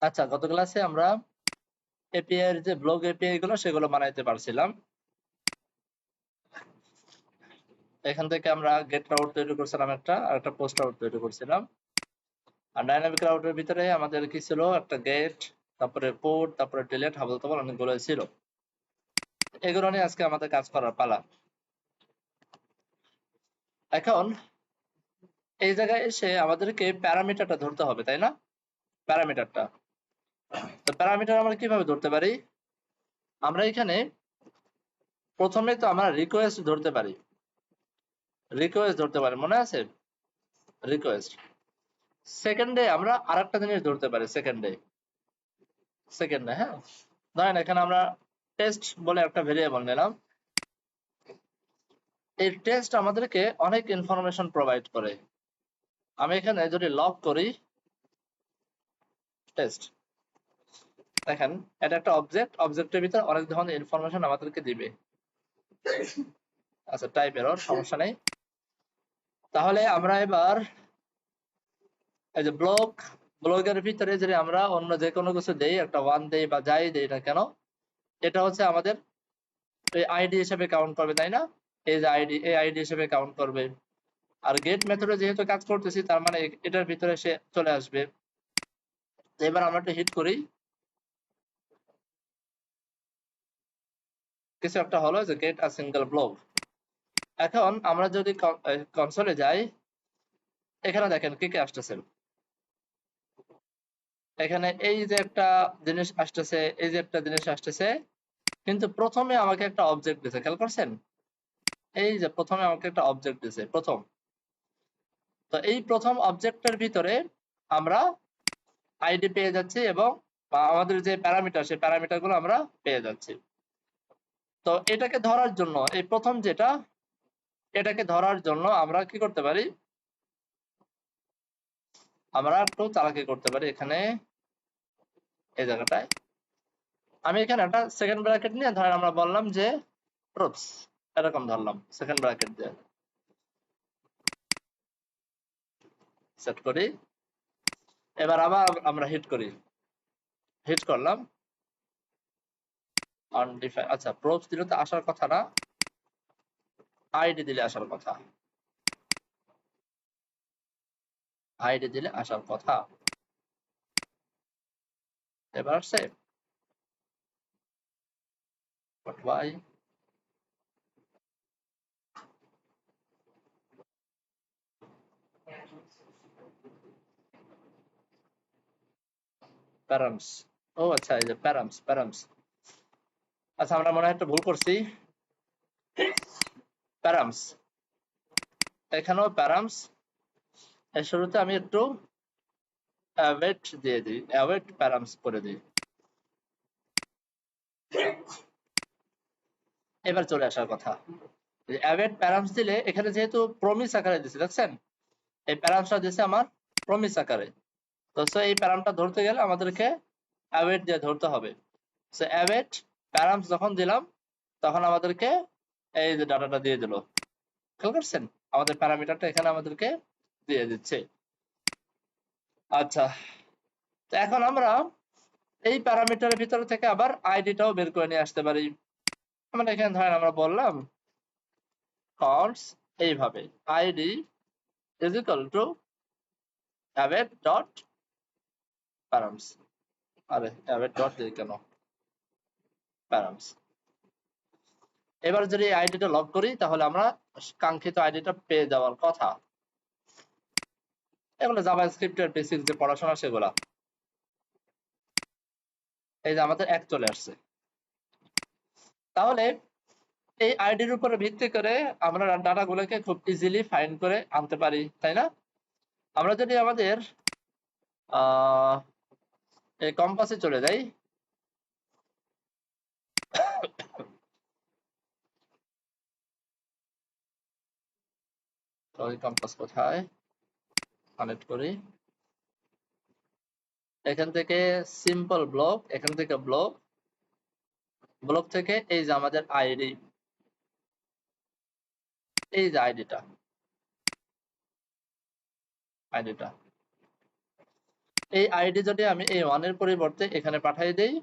আচ্ছা, গত ক্লাসে আমরা এপিআই এর যে ব্লগ এপিআই গুলো সেগুলো বানাইতে পারছিলাম। এখান থেকে আমরা গেট রাউট তৈরি করছিলাম একটা, আর একটা পোস্ট রাউট তৈরি করছিলাম। আর ডাইনামিক রাউটের ভিতরে আমাদের কি ছিল, একটা গেট, তারপরে পোর্ট, তারপরে ডিলেট, হাবল তাবল অনেকগুলো ছিল। এগুলো নিয়ে আজকে আমাদের কাজ করার পালা। এখন এই জায়গায় এসে আমাদেরকে প্যারামিটারটা ধরতে হবে, তাই না? প্যারামিটারটা, তো প্যারামিটার আমরা কিভাবে ধরতে পারি? আমরা এখানে প্রথমে তো আমরা রিকোয়েস্ট ধরতে পারি, মনে আছে? রিকোয়েস্ট। সেকেন্ডে আমরা আরেকটা জিনিস ধরতে পারি, সেকেন্ডে, হ্যাঁ। ধরেন এখানে আমরা টেস্ট বলে একটা ভেরিয়েবল নিলাম। এই টেস্ট আমাদেরকে অনেক ইনফরমেশন প্রোভাইড করে। আমি এখানে যদি লগ করি টেস্ট, দেখেন এটা একটা অবজেক্ট, অবজেক্টের ভিতর অনেক ধরনের ইনফরমেশন আমাদেরকে দিবে। আচ্ছা, টাইপ এরর, সমস্যা নেই। তাহলে আমরা এবার এই যে ব্লগের ভিতরে যদি আমরা অন্য যে কোনো কিছু দেই, একটা ওয়ান দেই বা যাই দেই না কেন, এটা হচ্ছে আমাদের আইডি হিসেবে কাউন্ট করবে, তাই না? এই যে আইডি, এই আইডি হিসেবে কাউন্ট করবে। আর গেট মেথডে যেহেতু কাজ করতেছি, তার মানে এটার ভিতরে সে চলে আসবে। এবার আমরা একটা হিট করি, কিছু একটা হলো যে গেট আ সিঙ্গেল ব্লক। এখন আমরা যদি কনসোলে যাই, এখানে দেখেন কি কি আসতেছে। এখানে এই যে একটা জিনিস আসতেছে, এই যে একটা জিনিস আসতেছে, কিন্তু প্রথমে আমাকে একটা অবজেক্ট দিয়েছে, খেয়াল করছেন? এই যে প্রথমে আমাকে একটা অবজেক্ট দিয়েছে, প্রথম। তো এই প্রথম অবজেক্টের ভিতরে আমরা আইডি পেয়ে যাচ্ছি, এবং আমাদের যে প্যারামিটার, সেই প্যারামিটার গুলো আমরা পেয়ে যাচ্ছি। তো এটাকে ধরার জন্য, এই প্রথম যেটা, এটাকে ধরার জন্য আমরা কি করতে পারি? আমরা একটু চালাকি করতে পারি। এখানে এই জায়গাটায় আমি এখানে একটা সেকেন্ড ব্র্যাকেট নিয়ে, ধরেন আমরা বললাম যে প্রুফস, এরকম ধরলাম, সেকেন্ড ব্র্যাকেট দিয়ে সেট করি। এবার আবার আমরা হিট করি, হিট করলাম আনডিফাইন্ড। আচ্ছা, প্রুফস দিলে তো আসার কথা না, আইডি দিলে আসার কথা, আইডি দিলে আসার কথা। এবার আসছে, বাট ওয়াই? প্যারামস, ও আচ্ছা, এই যে প্যারামস। আচ্ছা, আমরা মনে হয় একটা ভুল করছি। প্যারামস, এখানেও প্যারামস, এর শুরুতে আমি একটু অ্যাওয়েট দিয়ে দিই, অ্যাওয়েট প্যারামস করে দিই। এবার চলে আসার কথা। অ্যাওয়েট প্যারামস দিলে এখানে যেহেতু প্রমিস আকারে দিছে, দেখছেন? এই প্যারামসটা দিছে আমার প্রমিস আকারে। তো এই প্যারামটা ধরতে গেলে আমাদেরকে অ্যাওয়েট দিয়ে ধরতে হবে। সো অ্যাওয়েট প্যারামস যখন দিলাম, তখন আমাদেরকে এই যে ডাটাটা দিয়ে দিল, খেয়াল করছেন? আমাদের প্যারামিটারটা এখানে আমাদেরকে দিয়ে দিচ্ছে। আচ্ছা, তো এখন আমরা এই প্যারামিটারের ভিতরে থেকে আবার আইডিটাও বের করে নিয়ে আসতে পারি। আমরা এখানে ধরেন আমরা বললাম কনস এইভাবে, ID is equal to await dot params. আরে অ্যাওয়েট ডট দিই কেন, প্যারামস। এবার যদি আইডিটা লগ করি, তাহলে আমরা কাঙ্ক্ষিত আইডিটা পেয়ে যাওয়ার কথা। এগুলো জাভাস্ক্রিপ্টের বেসিক যে পড়াশোনা, সেগুলা। এই যে আমাদের এক চলে আসছে। তাহলে এই আইডির উপরে ভিত্তি করে আমরা ডাটাগুলোকে খুব ইজিলি ফাইন্ড করে আনতে পারি, তাই না? আমরা যদি আমাদের এই কম্পাসে চলে যাই, তো ওই কম্পাস কোথায়, কানেক্ট করি। এখান থেকে সিম্পল ব্লক, এখান থেকে ব্লক, ব্লক থেকে এই যে আমাদের আইডি, এই যে আইডিটা, এই আইডি যদি আমি এই 1 এর পরিবর্তে এখানে পাঠিয়ে দেই,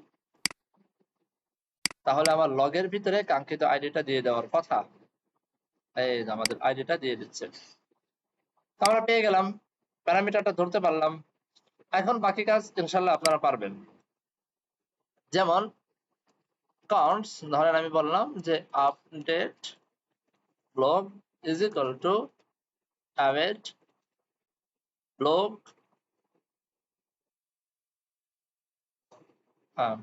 তাহলে আমার লগের ভিতরে কাঙ্ক্ষিত আইডিটা দিয়ে দেওয়ার কথা। এই যে আমাদের আইডিটা দিয়ে দিচ্ছে, আমরা পেয়ে গেলাম, প্যারামিটারটা ধরতে পারলাম। এখন বাকি কাজ ইনশাল্লাহ আপনারা পারবেন। যেমন কাউন্টস, ধরেন আমি বললাম যে update block is equal to await block, হ্যাঁ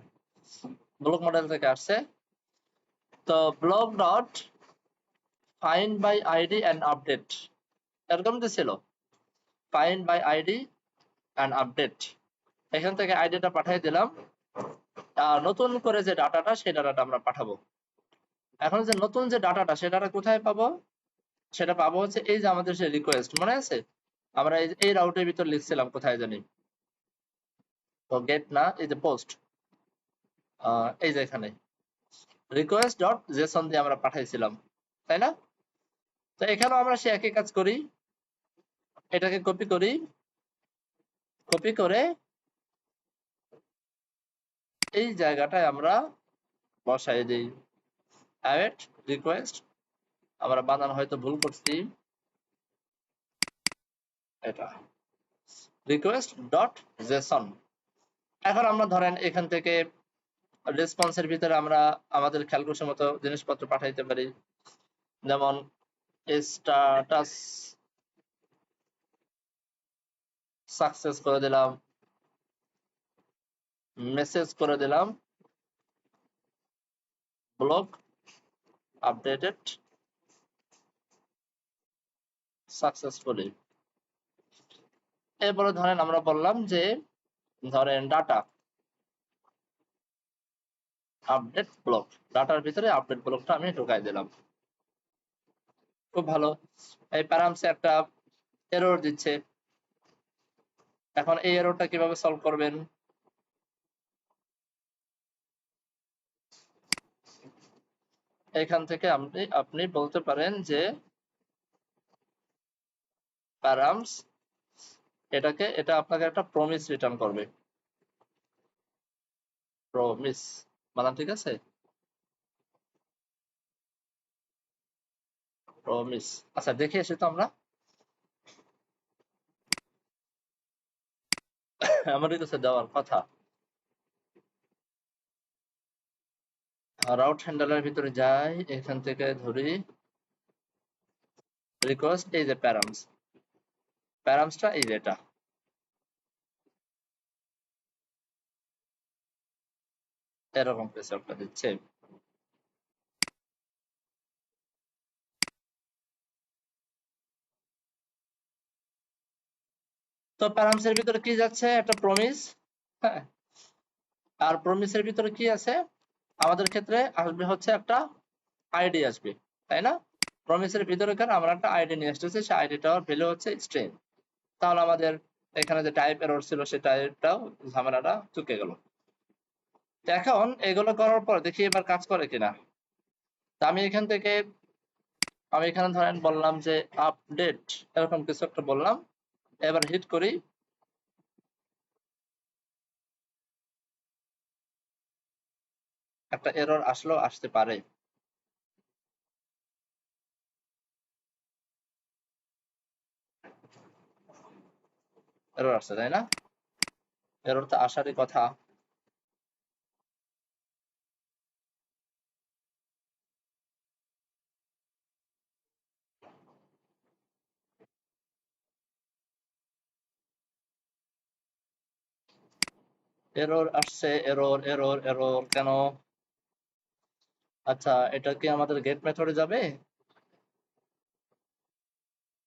ব্লক মডেল থেকে আসছে। তো block dot find by ID and update, এরকম ছিল find by ID and update. এখান থেকে আইডিটা পাঠিয়ে দিলাম, নতুন করে যে ডাটাটা সেই ডাটাটা আমরা পাঠাবো। এখন যে নতুন যে ডাটাটা সেই ডাটা কোথায় পাবো, সেটা পাবো হচ্ছে এই যে আমাদের যে রিকোয়েস্ট, মনে আছে আমরা এই রাউটের ভিতর লিখছিলাম কোথায় জানি, তো গেট না, এই যে পোস্ট, এই যে এখানে রিকোয়েস্ট ডট জেসন দিয়ে আমরা পাঠাইছিলাম, তাই না? তো এখানেও আমরা সে একই কাজ করি, এটাকে কপি করি, কপি করে এই জায়গাটায় আমরা বসাই দিই অ্যাওয়েট রিকোয়েস্ট, আমরা বানান হয়তো ভুল করছি, এটা রিকোয়েস্ট ডট জেসন। এখন আমরা ধরেন এখান থেকে রেসপন্সের ভিতরে আমরা আমাদের খেয়াল খুশি মতো জিনিসপত্র পাঠাইতে পারি, যেমন স্ট্যাটাস সাকসেস করে দিলাম, মেসেজ করে দিলাম ব্লক আপডেটেড সাকসেসফুলি। এরপরে ধরেন আমরা বললাম যে ধরেন ডাটা আপডেট ব্লক, ডাটার ভিতরে আপডেট ব্লকটা আমি ঢুকাই দিলাম। খুব ভালো। এই প্যারামসে একটা এরর দিচ্ছে, এখন এই এররটা কিভাবে সলভ করবেন? এখান থেকে আপনি বলতে পারেন যে প্যারামস এটা আপনাকে একটা প্রমিস রিটার্ন করবে, প্রমিস বানান ঠিক আছে, প্রমিস। আচ্ছা দেখে এসে তো আমরা আমাদের কাছে দেওয়ার কথা। রাউট হ্যান্ডলার ভিতরে যাই, এখান থেকে ধরি রিকোয়েস্ট, এই যে প্যারামস, প্যারামসটা এই যে এটা, এরকম কিছু একটা দিচ্ছে। তো প্যারামসের ভিতরে কি যাচ্ছে, একটা প্রমিস, হ্যাঁ, আর প্রমিসের ভিতরে কি আছে, আমাদের ক্ষেত্রে আসবে হচ্ছে একটা আইডি আসবে, তাই না? প্রমিসের ভিতরে আমরা একটা আইডি নিয়ে আসতেছি, সেই আইডিটার ভ্যালু হচ্ছে স্ট্রিং। তাহলে আমাদের এখানে যে টাইপ এরর ছিল সেই টাইপটাও ঝামেলাটা চুকে গেল। এখন এগুলো করার পর দেখি এবার কাজ করে কিনা। তা আমি এখানে ধরেন বললাম যে আপডেট, এরকম কিছু একটা বললাম, এবার হিট করি, একটা এরর আসলেও আসতে পারে। এরর আসছে তাই না? এরর তো আসারই কথা। এরর আসছে, এরর এরর এরর কেন? আচ্ছা এটা কি আমাদের গেট মেথডে যাবে?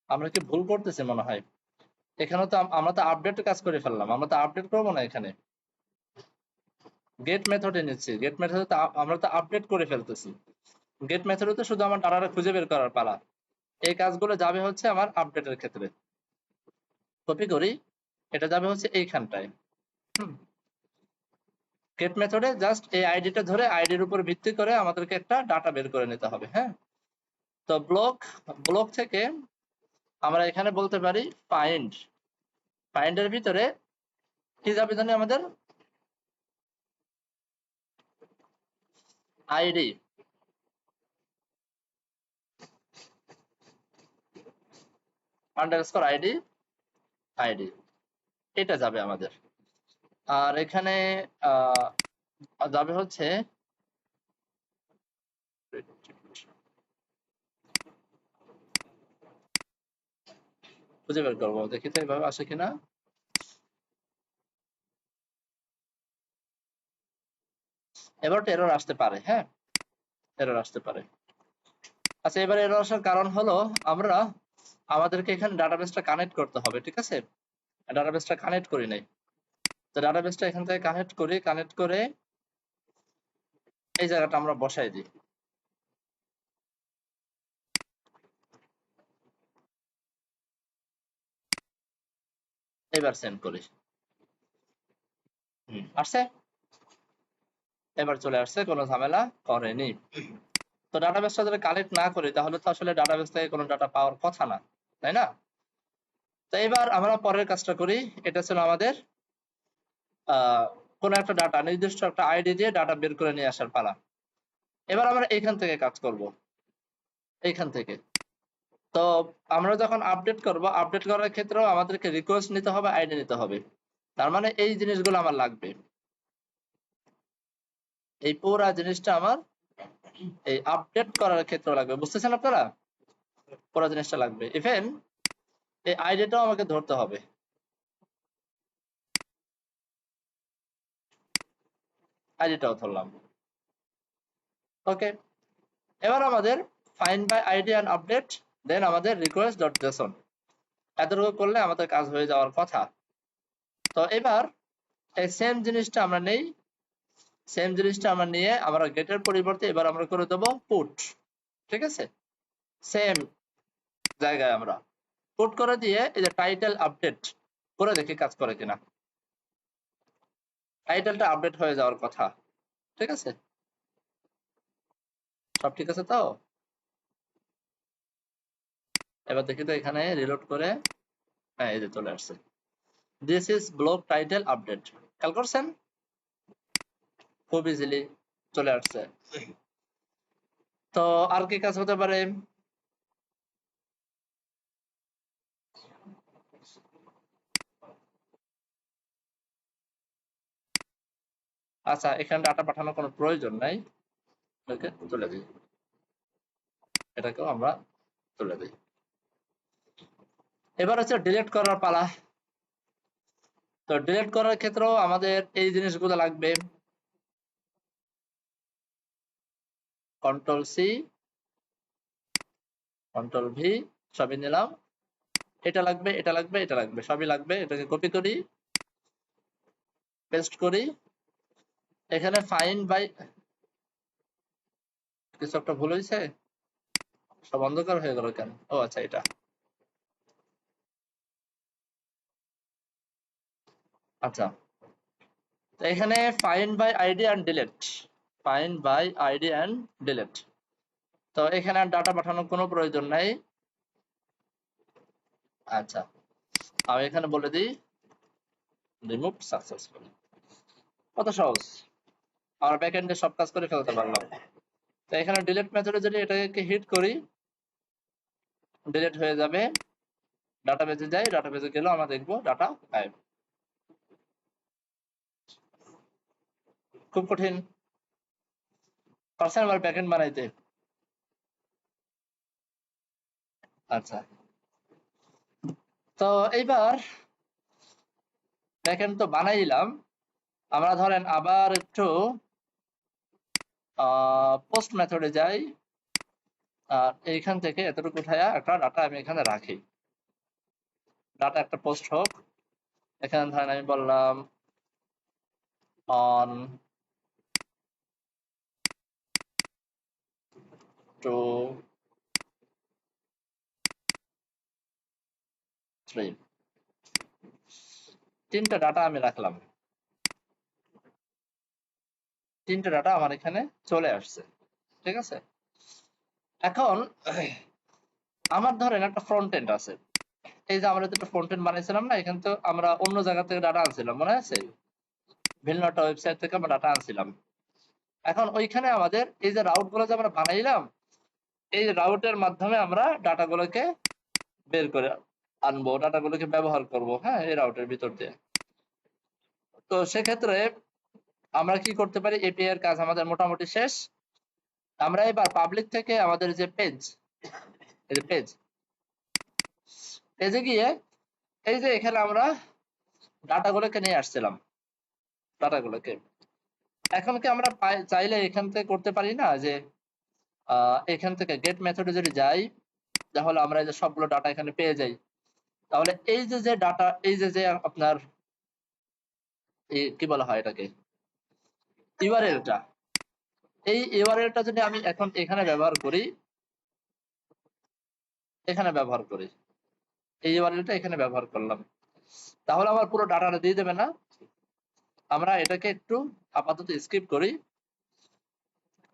আমরা কি ভুল করতেছি মনে হয়? এখানে তো আমরা তো আপডেট কাজ করে ফেললাম, আমরা তো আপডেট করবো না, এখানে গেট মেথডে নিচ্ছি, গেট মেথডে তো আমরা তো আপডেট করে ফেলতেছি। গেট মেথডে তো শুধু আমার ডাটাটা খুঁজে বের করার পালা, এই কাজগুলো যাবে হচ্ছে আমার আপডেটের ক্ষেত্রে। কপি করি, এটা যাবে হচ্ছে এইখানটায়। গেট মেথডে জাস্ট এই আইডিটা ধরে আইডির উপর ভিত্তি করে আমাদেরকে একটা ডাটা বের করে নিতে হবে, হ্যাঁ। তো ব্লক থেকে আমরা এখানে বলতে পারি ফাইন্ড, ফাইন্ডের ভিতরে কি যাবে জানি আমাদের আইডি আন্ডারস্কোর আইডি আইডি এটা যাবে আমাদের। আর এখানে যাবে হচ্ছে খুঁজে বের করবো, দেখি তো এইভাবে আসে কিনা। এবার এরর আসতে পারে, হ্যাঁ এরর আসতে পারে। আচ্ছা এবার এরর আসার কারণ হলো আমরা আমাদেরকে এখানে ডাটাবেসটা কানেক্ট করতে হবে, ঠিক আছে? ডাটাবেসটা কানেক্ট করি নাই, তো ডাটাবেসটা এখান থেকে কানেক্ট করি, কানেক্ট করে এই জায়গাটা আমরা বসাই দিই। এবার সেন্ড করি, আসছে, এবার চলে আসছে, কোনো ঝামেলা করেনি। তো ডাটাবেসটা যদি কালেক্ট না করি তাহলে তো আসলে ডাটাবেস থেকে কোনো ডাটা পাওয়ার কথা না, তাই না? তো এবার আমরা পরের কাজটা করি, এটা ছিল আমাদের কোন একটা ডাটা, নির্দিষ্ট একটা আইডি দিয়ে ডাটা বের করে নিয়ে আসার পালা। এবার আমরা এইখান থেকে কাজ করব, এইখান থেকে। তো আমরা যখন আপডেট করব, আপডেট করার ক্ষেত্রেও আমাদেরকে রিকোয়েস্ট নিতে হবে, আইডি নিতে হবে। তার মানে এই জিনিসগুলো আমার লাগবে, এই পুরো জিনিসটা আমার এই আপডেট করার ক্ষেত্রে লাগবে, বুঝতেছেন আপনারা? পুরো জিনিসটা লাগবে, ইভেন এই আইডিটাও আমাকে ধরতে হবে। আইডিটাও ধরলাম, ওকে। এবার আমাদের find by ID and update, then আমাদের রিকোয়েস্ট ডট জেসন, এতটুকু করলে আমাদের কাজ হয়ে যাওয়ার কথা। তো এবার এই সেম জিনিসটা আমরা নেই, সেম জিনিসটা আমরা নিয়ে আমরা গেটের পরিবর্তে এবার আমরা করে দেব পুট, ঠিক আছে? সেম জায়গায় আমরা পুট করে দিয়ে এই যে টাইটেল আপডেট করে দেখি কাজ করে কিনা। টাইটেলটা আপডেট হয়ে যাওয়ার কথা, ঠিক আছে? সব ঠিক আছে তো? এবার দেখি তো এখানে রিলোড করে, হ্যাঁ এই যে চলে আসছে, this is block title update, খেয়াল করছেন? খুব ইজিলি চলে আসছে। তো আর কি কাজ হতে পারে? আচ্ছা এখানে ডাটা পাঠানোর কোনো প্রয়োজন নাই, ওকে তুলে দিই, এটাকেও আমরা তুলে দিই। এবার হচ্ছে ডিলিট করার পালা। তো ডিলিট করার ক্ষেত্রেও আমাদের এই জিনিসগুলো লাগবে, কন্ট্রোল সি কন্ট্রোল ভি সবই নিলাম, এটা লাগবে এটা লাগবে এটা লাগবে, সবই লাগবে। এটাকে কপি করি, পেস্ট করি, এখানে ফাইন্ড বাই, কিছু একটা ভুল হয়েছে, সব অন্ধকার হয়ে গেল কেন? ও আচ্ছা এটা, আচ্ছা তো এখানে find by ID and delete, find by ID and delete. তো এখানে আর ডাটা পাঠানোর কোনো প্রয়োজন নাই। আচ্ছা আমি এখানে বলে দিই রিমুভ সাকসেসফুল, কত সহজ, আমরা ব্যাকএন্ডে সব কাজ করে ফেলতে পারলাম। তো এখানে ডিলিট মেথডে যদি এটাকে হিট করি, ডিলিট হয়ে যাবে, ডাটাবেজে যাই, ডাটাবেজে গেলেও আমরা দেখবো ডাটা গায়েব। খুব কঠিন পারছেন আমার ব্যাকএন্ড বানাইতে? আচ্ছা তো এইবার ব্যাকএন্ড তো বানাইলাম, আমরা ধরেন আবার একটু পোস্ট মেথডে যাই, আর এইখান থেকে এতটুকু উঠায়া একটা ডাটা আমি এখানে রাখি, ডাটা একটা পোস্ট হোক। এখানে ধরেন আমি বললাম অন টু থ্রি, তিনটা ডাটা আমি রাখলাম, তিনটা ডাটা আমার এখানে চলে আসছে, ঠিক আছে? এখন আমার ধরেন একটা ফ্রন্ট এন্ড আছে, এই যে আমরা একটা ফ্রন্ট এন্ড বানাইছিলাম না, এখানে তো আমরা অন্য জায়গা থেকে ডাটা আনছিলাম, মনে আছে? ভিন্ন একটা ওয়েবসাইট থেকে আমরা ডাটা আনছিলাম। এখন ওইখানে আমাদের এই যে রাউট গুলো যে আমরা বানাইলাম, এই রাউটের মাধ্যমে আমরা ডাটাগুলোকে বের করে আনবো, ডাটাগুলোকে ব্যবহার করব, হ্যাঁ, এই রাউটের ভিতর দিয়ে। তো সেক্ষেত্রে আমরা কি করতে পারি, এপিআই এর কাজ আমাদের মোটামুটি শেষ। আমরা এবার পাবলিক থেকে আমাদের যে পেজ, এই যে পেজে গিয়ে এই যে এখানে আমরা ডাটাগুলোকে নিয়ে আসছিলাম, ডাটাগুলোকে এখন কি আমরা চাইলে এখান থেকে করতে পারি না যে এখান থেকে গেট মেথডে যদি যাই, তাহলে আমরা এই যে সবগুলো ডাটা এখানে পেয়ে যাই। তাহলে এই যে ডাটা, এই যে আপনার কি বলা হয় এটাকে, ইউআরএলটা, এই ইউআরএলটা যদি আমি এখন এখানে ব্যবহার করি, এখানে ব্যবহার করি, এই ইউআরএলটা এখানে ব্যবহার করলাম, তাহলে আমার পুরো ডাটাটা দিয়ে দেবে না? আমরা এটাকে একটু আপাতত স্কিপ করি।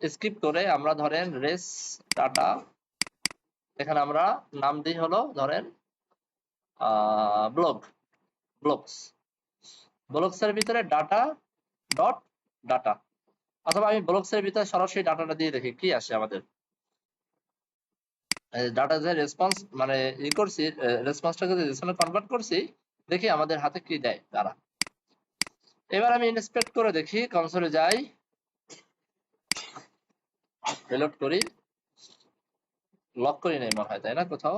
স্কিপ করে আমরা ধরেন রেস ডাটা, এখানে আমরা নাম দিই হলো ধরেন ব্লকস এর ভিতরে ডাটা ডট ডাটা, অথবা আমি ব্লকস এর ভিতরে সরাসরি ডাটাটা দিয়ে দেখি কি আসে আমাদের। ডাটা যে রেসপন্স মানে ই করছি, রেসপন্সটাকে যে জেসনে কনভার্ট করছি, দেখি আমাদের হাতে কি দেয় তারা। এবার আমি ইন্সপেক্ট করে দেখি, কনসোলে যাই, রিলোড করি, লক করি নাই মনে হয়, তাই না কোথাও?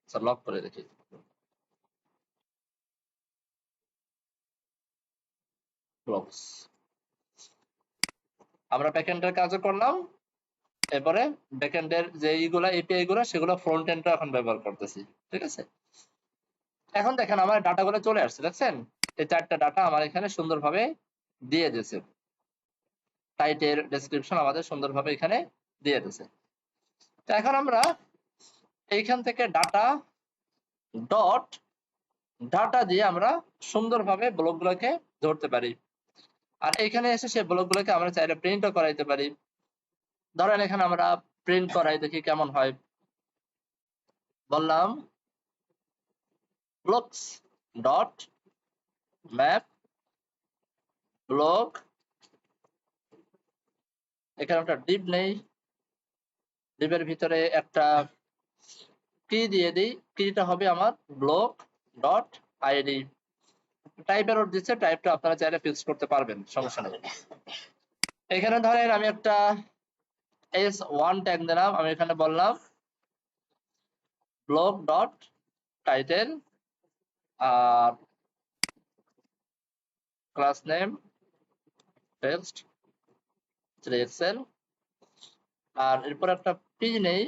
আচ্ছা, লক করে দেখি। ব্লকস, আমরা ব্যাকএন্ডের কাজও করলাম, এরপরে ব্যাকএন্ডের যে এইগুলা এপিআই গুলা সেগুলো ফ্রন্ট এন্ডটা এখন ব্যবহার করতেছি, ঠিক আছে? এখন দেখেন আমার ডাটাগুলো চলে আসছে, দেখছেন? এই চারটা ডাটা আমার এখানে সুন্দরভাবে দিয়ে দিয়েছে, টাইটেল ডেসক্রিপশন আমাদের সুন্দরভাবে এখানে দিয়ে দিয়েছে। তো এখন আমরা এইখান থেকে ডাটা ডট ডাটা দিয়ে আমরা সুন্দরভাবে ব্লকগুলোকে ধরতে পারি, আর এখানে এসে সেই ব্লকগুলোকে আমরা চাইলে প্রিন্টও করাইতে পারি। ধরেন এখানে আমরা প্রিন্ট করাই, দেখি কেমন হয়। বললাম ব্লকস ডট ম্যাপ ব্লক, এখানে একটা ডিপ নেই, ডিপের ভিতরে একটা কি দিয়ে দিই, কিটা হবে আমার block dot ID. Type error দিচ্ছে, টাইপটা আপনারা চাইলে ফিক্স করতে পারবেন, সমস্যা নেই। এখানে ধরেন আমি একটা s1 ট্যাগ দিলাম, আমি এখানে বললাম ব্লক ডট টাইটেল আর ক্লাস নেম টেক্সট এক্সেল, আর এরপর একটা পি নেই,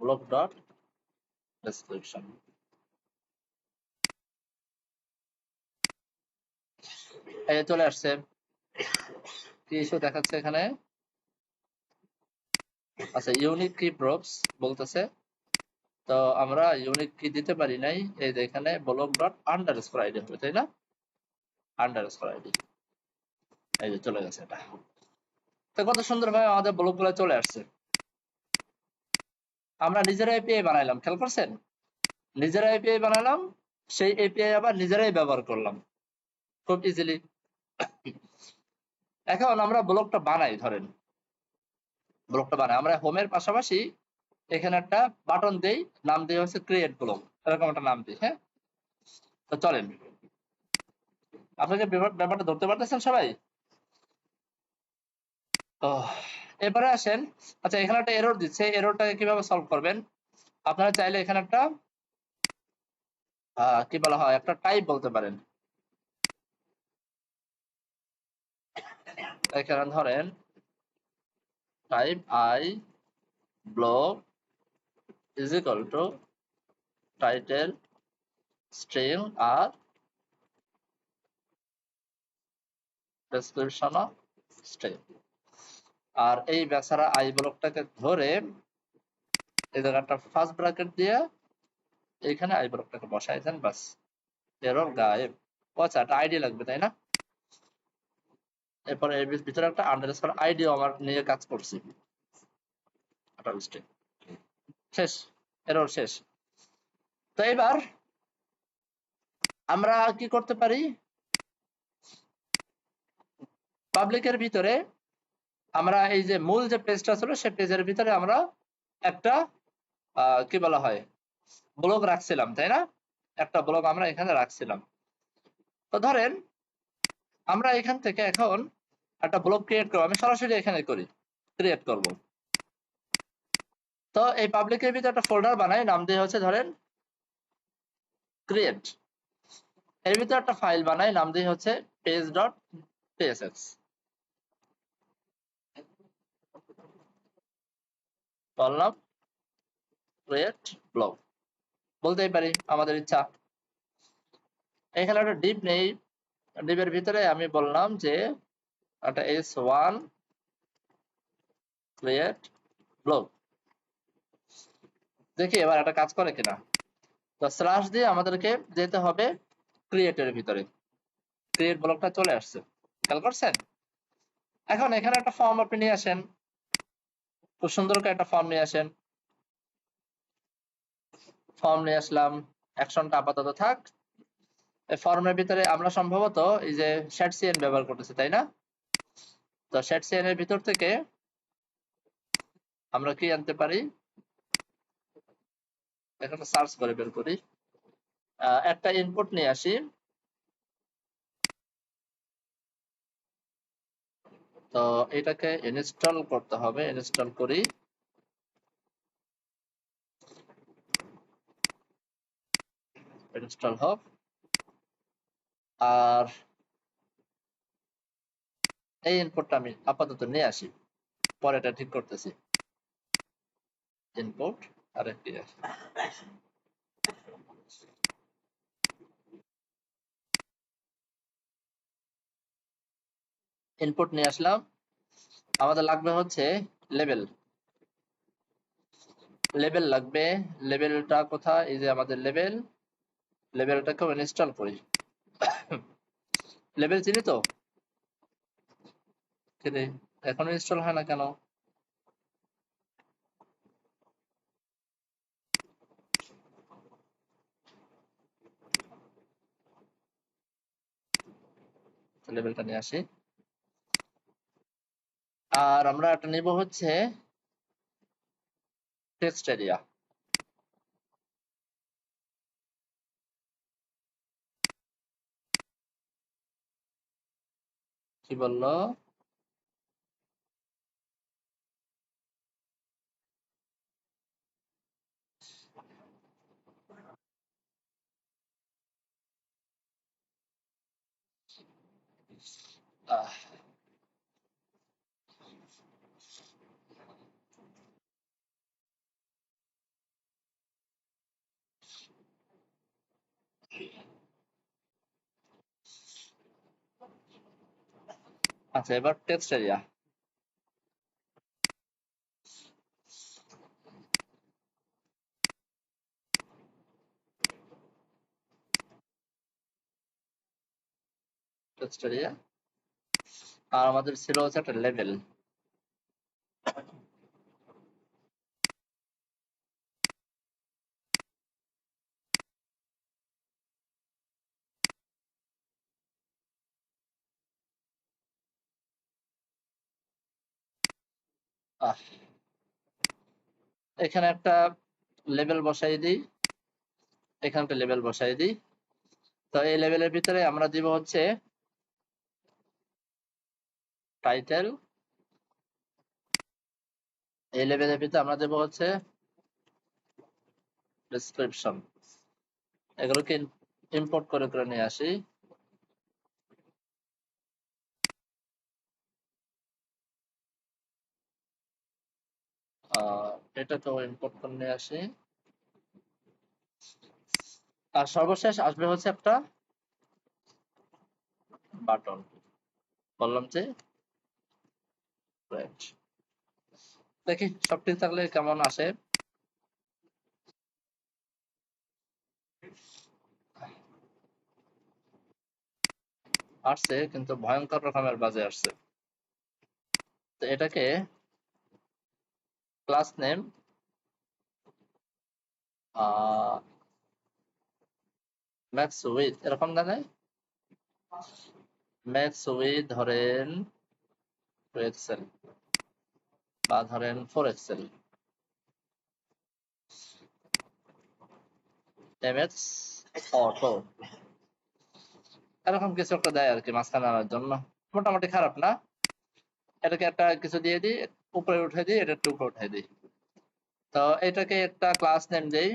ব্লক ডট ডেসক্রিপশন। এই চলে আসছে, কি ইস্যু দেখাচ্ছে এখানে? আচ্ছা, ইউনিক কি প্রপস বলতেছে, তো আমরা ইউনিক কি দিতে পারি নাই, এই যে এখানে ব্লক ডট আন্ডারস্কোর আইডি হবে, তাই না? আন্ডারস্কোর আইডি, এই যে চলে গেছে এটা। তো কত সুন্দরভাবে আমাদের ব্লকগুলো চলে আসছে। আমরা নিজেরা এপিআই বানাইলাম, খেয়াল করছেন? নিজেরা এপিআই বানালাম, সেই এপিআই আবার নিজেরাই ব্যবহার করলাম খুব ইজিলি। এখন আমরা ব্লকটা বানাই, ধরেন ব্লকটা বানাই, আমরা হোমের পাশাপাশি এখানে একটা বাটন দেই, নাম দিয়ে হচ্ছে ক্রিয়েট ব্লক, এরকম একটা নাম দিই, হ্যাঁ? তো চলেন, আপনাকে ব্যাপারটা ধরতে পারতেছেন সবাই? তো এবারে আসেন, আচ্ছা এখানে একটা এরর দিচ্ছে, এররটাকে কিভাবে সলভ করবেন? আপনারা চাইলে এখানে একটা কি বলা হয়, একটা টাইপ বলতে পারেন। এখানে ধরেন type I block is equal to title string আর ডেসক্রিপশন অফ স্ট্রিং, আর এই বেচারা আই ব্লকটাকে ধরে এই জায়গাটা ফার্স্ট ব্র্যাকেট দিয়ে এখানে আই ব্লকটাকে বসাই দেন, বাস, এরর গায়েব। আচ্ছা, একটা আইডি লাগবে, তাই না? এরপরে এর ভিতরে একটা আন্ডারস্কোর আইডিও আমার নিয়ে কাজ করছি। শেষ, এরর শেষ। তো এবার আমরা কি করতে পারি, পাবলিকের ভিতরে আমরা এই যে মূল যে পেজটা ছিল সেই পেজের ভিতরে আমরা একটা কি বলা হয় ব্লগ রাখছিলাম, তাই না? একটা ব্লগ আমরা এখানে রাখছিলাম। তো ধরেন আমরা এখান থেকে এখন একটা ব্লগ ক্রিয়েট করব, আমি সরাসরি এখানে করি, ক্রিয়েট করব। তো এই পাবলিকের ভিতরে একটা ফোল্ডার বানাই, নাম দিয়ে হচ্ছে ধরেন ক্রিয়েট। এর ভিতরে একটা ফাইল বানাই, নাম দিয়ে হচ্ছে page.tsx। বললাম ক্রিয়েট ব্লগ, বলতেই পারি আমাদের ইচ্ছা। এখানে একটা ডিপ নেই, ডিপের ভিতরে আমি বললাম যে একটা s1 ক্রিয়েট ব্লগ। দেখি এবার একটা কাজ করে কিনা। তো স্ল্যাশ দিয়ে আমাদেরকে যেতে হবে ক্রিয়েটের ভিতরে, ক্রিয়েট ব্লকটা চলে আসছে, খেয়াল করছেন? এখন এখানে একটা ফর্ম আপনি নিয়ে আসেন, খুব সুন্দর করে একটা ফর্ম নিয়ে আসেন। ফর্ম নিয়ে আসলাম, অ্যাকশনটা আপাতত থাক। এই ফর্মের ভিতরে আমরা সম্ভবত এই যে শ্যাট সিএন ব্যবহার করতেছি, তাই না? তো শ্যাট সিএন এর ভিতর থেকে আমরা কি আনতে পারি, এখানে সার্চ করে বের করি, একটা ইনপুট নিয়ে আসি। তো এটাকে ইনস্টল করতে হবে, ইনস্টল করি। ইনস্টল হোক। আর এই ইনপুটটা আমি আপাতত নিয়ে আসি, পরে এটা ঠিক করতেছি। ইনপুট আর একটি ইনপুট নিয়ে আসলাম। আমাদের লাগবে হচ্ছে লেবেল, লেবেল লাগবে। লেবেলটা কোথায়, এই যে আমাদের লেবেল, লেবেলটাকেও ইনস্টল করি। লেবেল চিনি তো, এখনো ইনস্টল হয় না কেন? লেবেলটা নিয়ে আসি। আর আমরা একটা নিব হচ্ছে টেক্সট এরিয়া। কি বললো? আচ্ছা, এবার টেক্সট এরিয়া। Text area. আর আমাদের ছিল হচ্ছে একটা লেভেল। এখানে একটা লেভেল বসাই দিই, এখানে একটা লেভেল বসাই দিই। তো এই লেভেলের ভিতরে আমরা দিব হচ্ছে টাইটেল, এই লেভেলের ভিতরে আমরা দেব হচ্ছে ডেসক্রিপশন। এগুলোকে ইম্পোর্ট করে করে নিয়ে আসি। এটাকেও ইম্পোর্ট করে নিয়ে আসি। আর সর্বশেষ আসবে হচ্ছে একটা বাটন, বললাম যে রাইট। দেখি সব ঠিক থাকলে কেমন আসে। আসছে, কিন্তু ভয়ঙ্কর রকমের বাজে আসছে। তো এটাকে ক্লাস নেম ম্যাক্স উইথ এরকম জানে, ম্যাক্স উইথ ধরেন 2 এক্সেল বা ধরেন 4 এক্সেল, এমএক্স অটো, এরকম কিছু একটা দেয় আর কি মাঝখানে আনার জন্য। মোটামুটি খারাপ না। এটাকে একটা কিছু দিয়ে দিই, উপরে উঠে দিই, এটা একটু উপরে উঠে দিই। তো এটাকে একটা ক্লাস নেম দেই,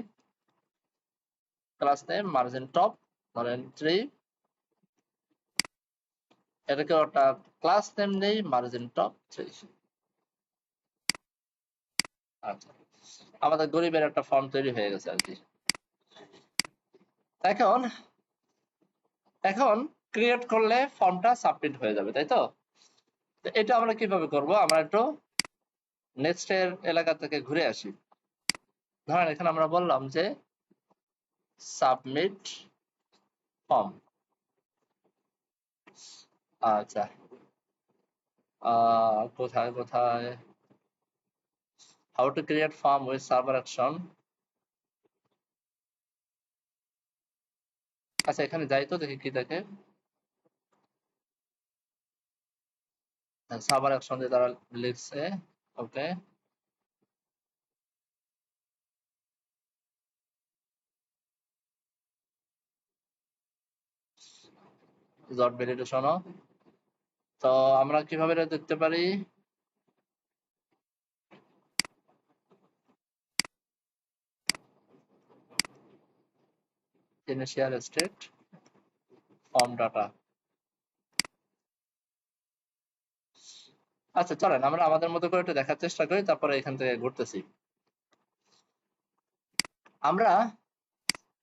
ক্লাস নেম মার্জিন টপ ধরেন 3, এটাকে একটা ক্লাস নেম দেই মার্জিন টপ 3। আচ্ছা, আমাদের গরিবের একটা ফর্ম তৈরি হয়ে গেছে আর কি। এখন এখন ক্রিয়েট করলে ফর্মটা সাবমিট হয়ে যাবে, তাই তো? এটা আমরা কিভাবে করব? আমরা একটু নেক্সট এর এলাকা থেকে ঘুরে আসি। ধরেন এখানে আমরা বললাম যে সাবমিট ফর্ম। আচ্ছা, কোথায় কোথায় how to create form with server action. আচ্ছা, এখানে যাই তো দেখি কি দেখে। সার্ভার অ্যাকশন দিয়ে তারা লিখছে। ওকে, ডট ভ্যালিডেশন। তো আমরা কিভাবে এটা দেখতে পারি? Initial state form data. আচ্ছা, চলেন আমরা আমাদের মতো করে একটু দেখার চেষ্টা করি, তারপরে এখান থেকে ঘুরতেছি। আমরা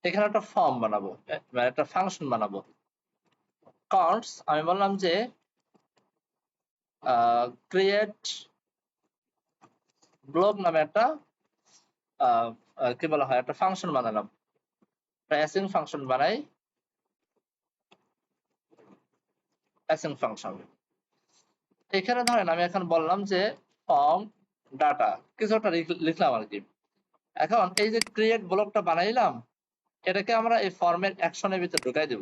এখানে একটা ফর্ম বানাবো, মানে একটা ফাংশন বানাবো। কন্স আমি বললাম যে ক্রিয়েট ব্লক নামে একটা কি বলা হয়, একটা ফাংশন বানালাম, অ্যাসিং ফাংশন বানাই, অ্যাসিং ফাংশন। এখানে ধরেন আমি এখন বললাম যে ফর্ম ডাটা কিছু একটা লিখলাম আর কি। এখন এই যে ক্রিয়েট ব্লকটা বানাইলাম, এটাকে আমরা এই ফর্মের অ্যাকশনের ভিতরে ঢুকাই দেব।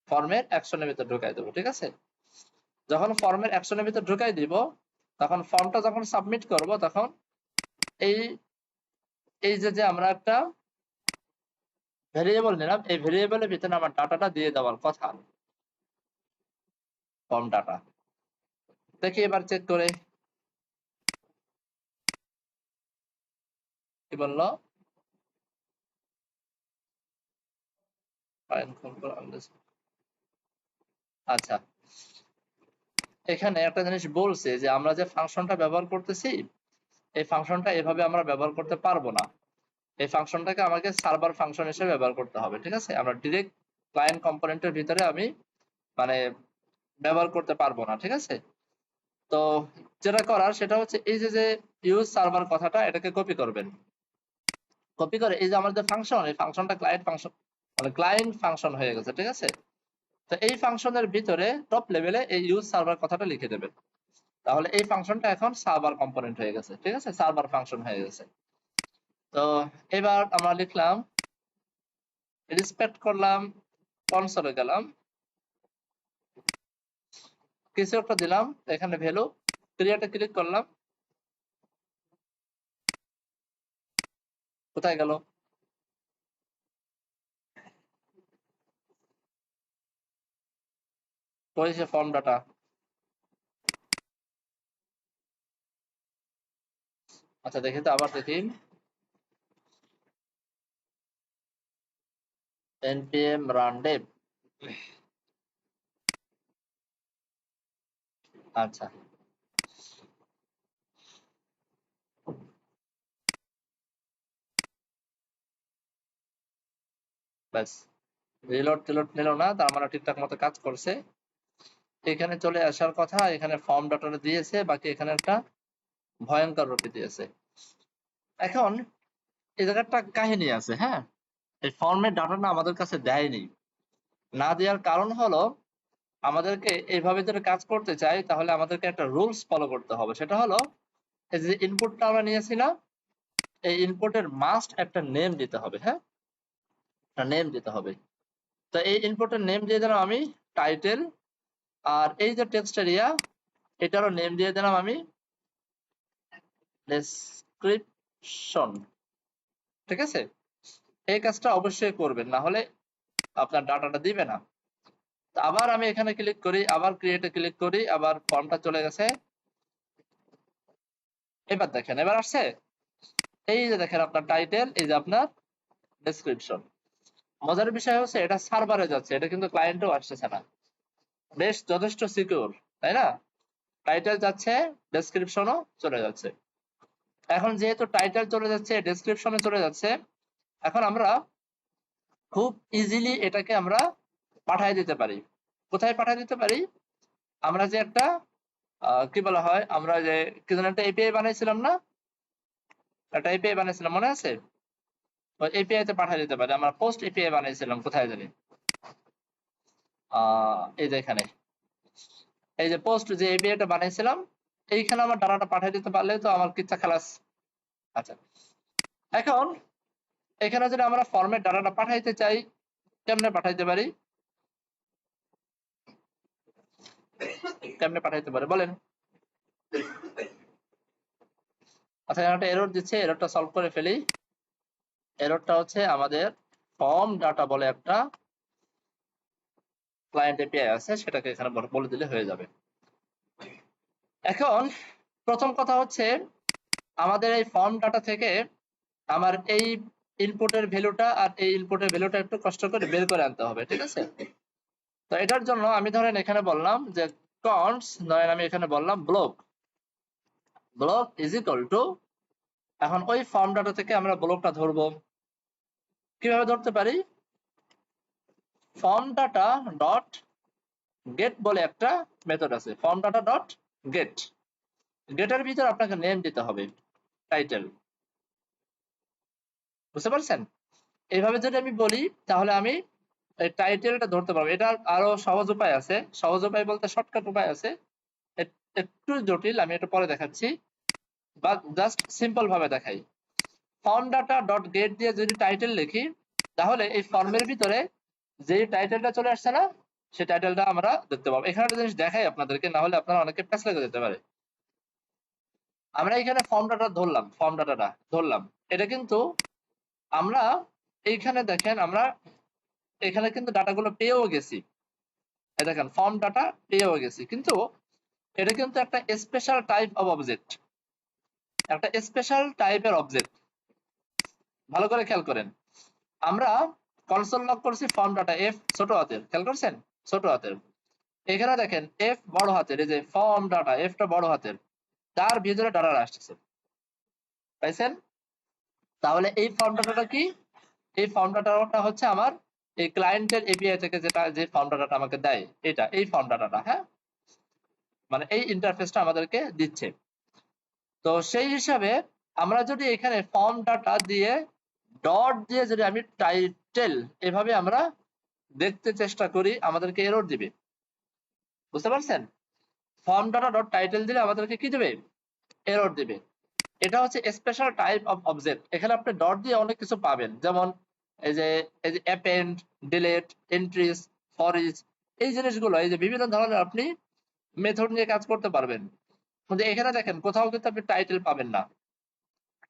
ফর্মের অ্যাকশনের ভিতরে ঢুকাই দেব, ঠিক আছে? যখন ফর্মের অ্যাকশনের ভিতরে ঢুকাই দিব, তখন ফর্মটা যখন সাবমিট করব, তখন এই এই যে আমরা একটা ভেরিয়েবল নিলাম, এই ভেরিয়েবলের ভিতরে আমার ডাটাটা দিয়ে দেওয়ার কথা, ফর্ম ডাটা। দেখি এবার চেক করে কি বললো। আচ্ছা, এখানে একটা জিনিস বলছে যে আমরা যে ফাংশনটা ব্যবহার করতেছি, এই ফাংশনটা এভাবে আমরা ব্যবহার করতে পারবো না। এই ফাংশনটাকে আমাকে সার্ভার ফাংশন হিসেবে ব্যবহার করতে হবে, ঠিক আছে? আমরা ডিরেক্ট ক্লায়েন্ট কম্পোনেন্টের ভিতরে আমি মানে ব্যবহার করতে পারবো না, ঠিক আছে? তো যেটা করার সেটা হচ্ছে এই যে ইউজ সার্ভার কথাটা, এটাকে কপি করবেন। কপি করে এই যে আমাদের ফাংশন, এই ফাংশনটা ক্লায়েন্ট ফাংশন, মানে ক্লায়েন্ট ফাংশন হয়ে গেছে, ঠিক আছে? তো এই ফাংশনের ভিতরে টপ লেভেলে এই ইউজ সার্ভার কথাটা লিখে দেবেন। তাহলে এই ফাংশনটা এখন সার্ভার কম্পোনেন্ট হয়ে গেছে, ঠিক আছে? সার্ভার ফাংশন হয়ে গেছে। তো এবার আমরা লিখলাম, রেসপেক্ট করলাম, কনসোলে গেলাম, কিছু একটা দিলাম, এখানে ভ্যালু, ক্রিয়েটে ক্লিক করলাম, কোথায় গেল? কইছে ফর্ম ডাটা। আচ্ছা, দেখি তো, আবার দেখি। npm run dev। আচ্ছা, ব্যাস, রিলোড টিলোড নিল না, তার মানে ঠিকঠাক মতো কাজ করছে। এখানে চলে আসার কথা, এখানে ফর্ম ডাটাটা দিয়েছে, বাকি এখানে একটা ভয়ঙ্কর রূপে দিয়েছে। এখন এই জায়গায় একটা কাহিনী আছে, হ্যাঁ? এই ফর্মের ডাটাটা আমাদের কাছে দেয়নি। না দেওয়ার কারণ হলো আমাদেরকে এইভাবে যদি কাজ করতে চাই তাহলে আমাদেরকে একটা রুলস ফলো করতে হবে, সেটা হলো এই যে ইনপুটটা আমরা নিয়েছি না, এই ইনপুটের মাস্ট একটা নেম দিতে হবে। হ্যাঁ, একটা নেম দিতে হবে। তো এই ইনপুটের নেম দিয়ে দিলাম আমি টাইটেল, আর এই যে টেক্সট এরিয়া এটারও নেম দিয়ে দিলাম আমি ডেসক্রিপশন। ঠিক আছে, এই কাজটা অবশ্যই করবেন, না হলে আপনার ডাটাটা দিবে না। তো আবার আমি এখানে ক্লিক করি, আবার ক্রিয়েটে ক্লিক করি, আবার ফর্মটা চলে গেছে। এবার দেখেন, এবার আসছে এই যে দেখেন আপনার টাইটেল, এই যে আপনার ডেসক্রিপশন। মজার বিষয় হচ্ছে এটা সার্ভারে যাচ্ছে, এটা কিন্তু ক্লায়েন্টেও আসতেছে না। বেশ যথেষ্ট সিকিউর, তাই না? টাইটেল যাচ্ছে, ডেসক্রিপশনও চলে যাচ্ছে। এখন যেহেতু টাইটেল চলে যাচ্ছে, ডেসক্রিপশনে চলে যাচ্ছে, এখন আমরা খুব ইজিলি এটাকে আমরা পাঠিয়ে দিতে পারি। কোথায় পাঠিয়ে দিতে পারি? আমরা যে একটা কি বলা হয়, আমরা যে কি যেন একটা এপিআই বানাইছিলাম না, একটা এপিআই বানাইছিলাম মনে আছে? ওই এপিআই তে পাঠিয়ে দিতে পারি। আমরা পোস্ট এপিআই বানাইছিলাম, কোথায় জানি এই যে এখানে, এই যে পোস্ট যে এপিআই টা বানাইছিলাম, এইখানে আমার ডাটাটা পাঠিয়ে দিতে পারলে তো আমার কিচ্ছা খালাস। আচ্ছা, এখন এখানে যদি আমরা ফর্মের ডাটাটা পাঠাইতে চাই, কেমনে পাঠাইতে পারি? কেমনে পাঠাইতে পারি বলেন? আচ্ছা, এখানে একটা এরর দিচ্ছে, এররটা সলভ করে ফেলি। এররটা হচ্ছে আমাদের ফর্ম ডাটা বলে একটা ক্লায়েন্ট এপিআই আছে, সেটাকে এখানে বলে দিলে হয়ে যাবে। এখন প্রথম কথা হচ্ছে আমাদের এই ফর্ম ডাটা থেকে আমার এই ইনপুটের ভ্যালুটা আর এই ইনপুটের ভ্যালুটা একটু কষ্ট করে বের করে আনতে হবে, ঠিক আছে? তো এটার জন্য আমি ধরেন এখানে বললাম যে কনস, ধরেন আমি এখানে বললাম block, block is equal two, এখন ওই ফর্ম ডাটা থেকে আমরা ব্লকটা ধরবো। কিভাবে ধরতে পারি? ফর্ম ডাটা ডট গেট বলে একটা মেথড আছে, ফর্ম ডাটা ডট গেট। গেটের ভিতর আপনাকে নেম দিতে হবে টাইটেল, বুঝতে পারছেন? এইভাবে যদি আমি বলি তাহলে আমি এই টাইটেলটা ধরতে পারবো। এটার আরো সহজ উপায় আছে, সহজ উপায় বলতে শর্টকাট উপায় আছে, একটু জটিল, আমি এটা পরে দেখাচ্ছি, বা জাস্ট সিম্পল ভাবে দেখাই। ফর্ম ডাটা ডট গেট দিয়ে যদি টাইটেল লিখি, তাহলে এই ফর্মের ভিতরে যে টাইটেলটা চলে আসছে না, সেই টাইটেলটা আমরা দেখতে পাবো। এখানে একটা জিনিস দেখাই আপনাদেরকে, না হলে আপনারা অনেকে প্যাচ লেগে যেতে পারে। আমরা এখানে ফর্ম ডাটা ধরলাম, ফর্ম ডাটাটা ধরলাম, এটা কিন্তু আমরা এইখানে দেখেন আমরা এখানে কিন্তু ডাটাগুলো পেয়েও গেছি। এই দেখেন ফর্ম ডাটা পেয়েও গেছি, কিন্তু এটা কিন্তু একটা স্পেশাল টাইপ অফ অবজেক্ট, একটা স্পেশাল টাইপের অবজেক্ট। ভালো করে খেয়াল করেন, আমরা কনসোল লক করছি ফর্ম ডাটা এফ ছোট হাতের, খেয়াল করছেন? ছোট হাতের। এখানে দেখেন এফ বড় হাতের, এই যে ফর্ম ডাটা এফটা বড় হাতের, তার ভিতরে ডাটা আসছে, পাইছেন? তাহলে এই ফর্ম ডাটাটা কি? এই ফর্ম ডাটাটা হচ্ছে আমার এই ক্লায়েন্টের এপিআই থেকে যেটা, যে ফর্ম ডাটাটা আমাকে দেয়, এটা এই ফর্ম ডাটাটা, হ্যাঁ, মানে এই ইন্টারফেসটা আমাদেরকে দিচ্ছে। তো সেই হিসাবে আমরা যদি এখানে ফর্ম ডাটা দিয়ে ডট দিয়ে যদি আমি টাইটেল এভাবে আমরা দেখতে চেষ্টা করি, আমাদেরকে এরর দিবে, বুঝতে পারছেন? ফর্ম ডাটা ডট টাইটেল দিলে আমাদেরকে কি দিবে? এরর দিবে। এটা হচ্ছে স্পেশাল টাইপ অফ অবজেক্ট। এখানে আপনি ডট দিয়ে অনেক কিছু পাবেন, যেমন এই যে append, delete, entries, for each, এই জিনিসগুলো, এই যে বিভিন্ন ধরনের আপনি মেথড নিয়ে কাজ করতে পারবেন। কিন্তু এখানে দেখেন কোথাও কিন্তু আপনি টাইটেল পাবেন না,